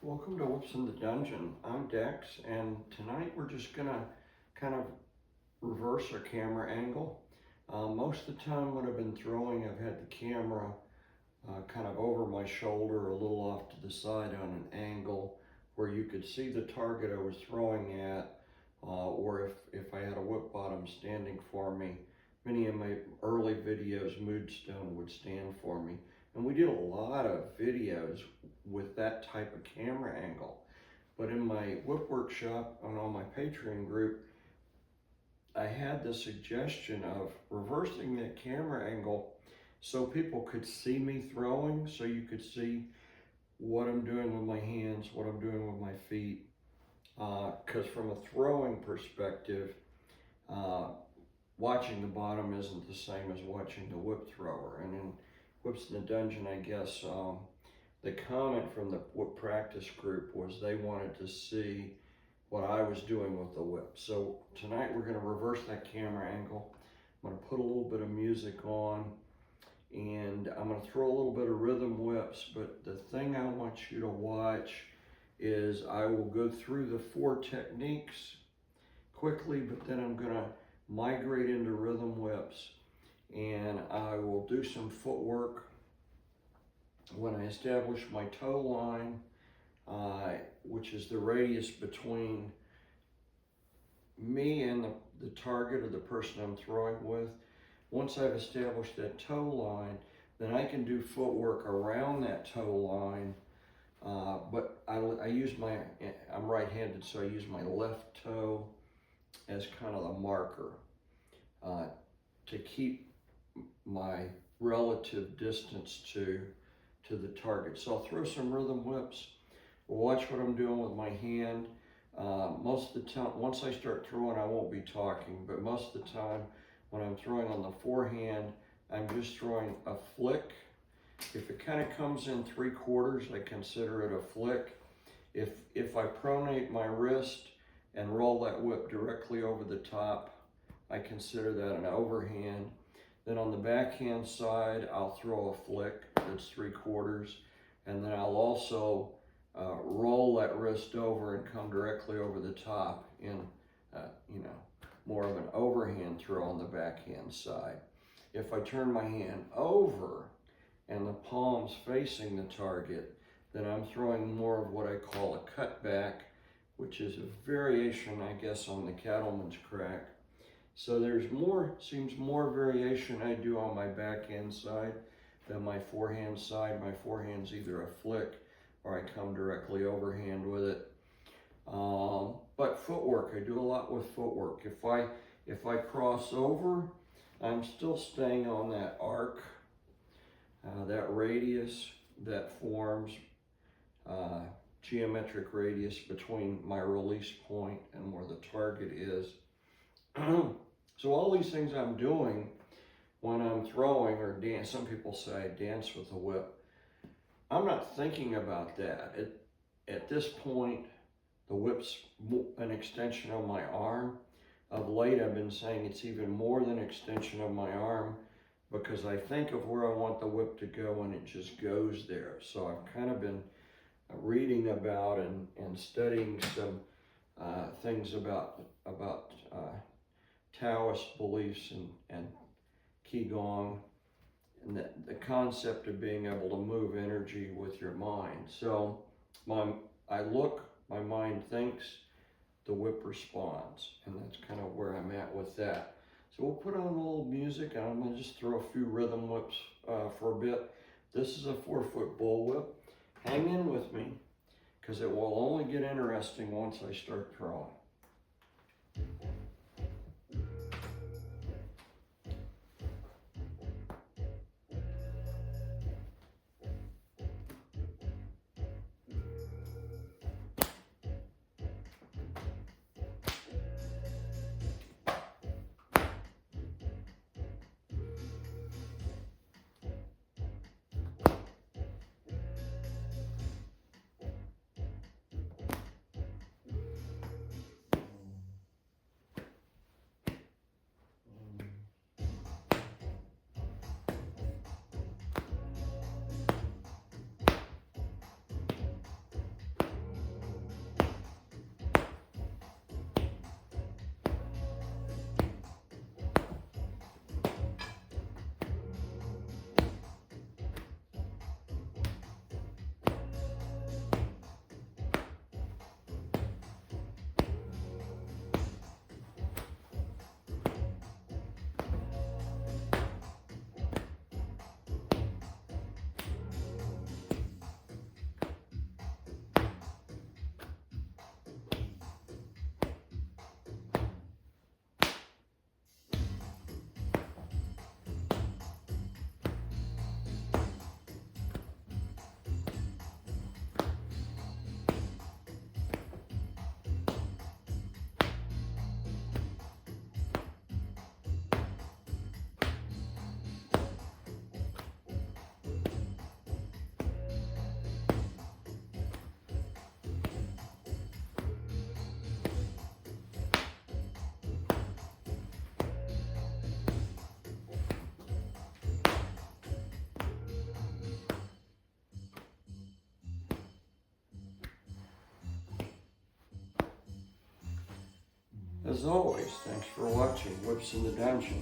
Welcome to Whips in the Dungeon. I'm Dex, and tonight we're just gonna kind of reverse our camera angle. Most of the time when I've been throwing, I've had the camera kind of over my shoulder, a little off to the side on an angle where you could see the target I was throwing at, or if I had a whip bottom standing for me. Many of my early videos, Moodstone would stand for me. And we did a lot of videos with that type of camera angle. But in my whip workshop and on my Patreon group, I had the suggestion of reversing that camera angle so people could see me throwing, so you could see what I'm doing with my hands, what I'm doing with my feet. Because from a throwing perspective, watching the bottom isn't the same as watching the whip thrower. And in Whips in the Dungeon, I guess, the comment from the whip practice group was they wanted to see what I was doing with the whip. So tonight we're going to reverse that camera angle. I'm going to put a little bit of music on, and I'm going to throw a little bit of rhythm whips. But the thing I want you to watch is I will go through the 4 techniques quickly, but then I'm going to migrate into rhythm whips. And I will do some footwork. When I establish my toe line, which is the radius between me and the target or the person I'm throwing with, once I've established that toe line, then I can do footwork around that toe line. But I use I'm right-handed, so I use my left toe as kind of the marker to keep my relative distance to the target. So I'll throw some rhythm whips. Watch what I'm doing with my hand. Most of the time, once I start throwing, I won't be talking, but most of the time when I'm throwing on the forehand, I'm just throwing a flick. If it kind of comes in 3/4, I consider it a flick. If I pronate my wrist and roll that whip directly over the top, I consider that an overhand. Then on the backhand side, I'll throw a flick that's 3/4, and then I'll also roll that wrist over and come directly over the top in, more of an overhand throw on the backhand side. If I turn my hand over and the palm's facing the target, then I'm throwing more of what I call a cutback, which is a variation, I guess, on the cattleman's crack. So seems more variation I do on my backhand side than my forehand side. My forehand's either a flick or I come directly overhand with it. But footwork, I do a lot with footwork. If I cross over, I'm still staying on that arc, that radius that forms geometric radius between my release point and where the target is. So all these things I'm doing when I'm throwing or dance, some people say I dance with a whip. I'm not thinking about that. At this point, the whip's an extension of my arm. Of late, I've been saying it's even more than an extension of my arm because I think of where I want the whip to go and it just goes there. So I've kind of been reading about and studying some things about Taoist beliefs and Qigong, and the concept of being able to move energy with your mind. So I look, my mind thinks, the whip responds, and that's kind of where I'm at with that. So we'll put on a little music, and I'm going to just throw a few rhythm whips for a bit. This is a 4-foot bullwhip. Hang in with me, because it will only get interesting once I start throwing. as always, thanks for watching Whips in the Dungeon.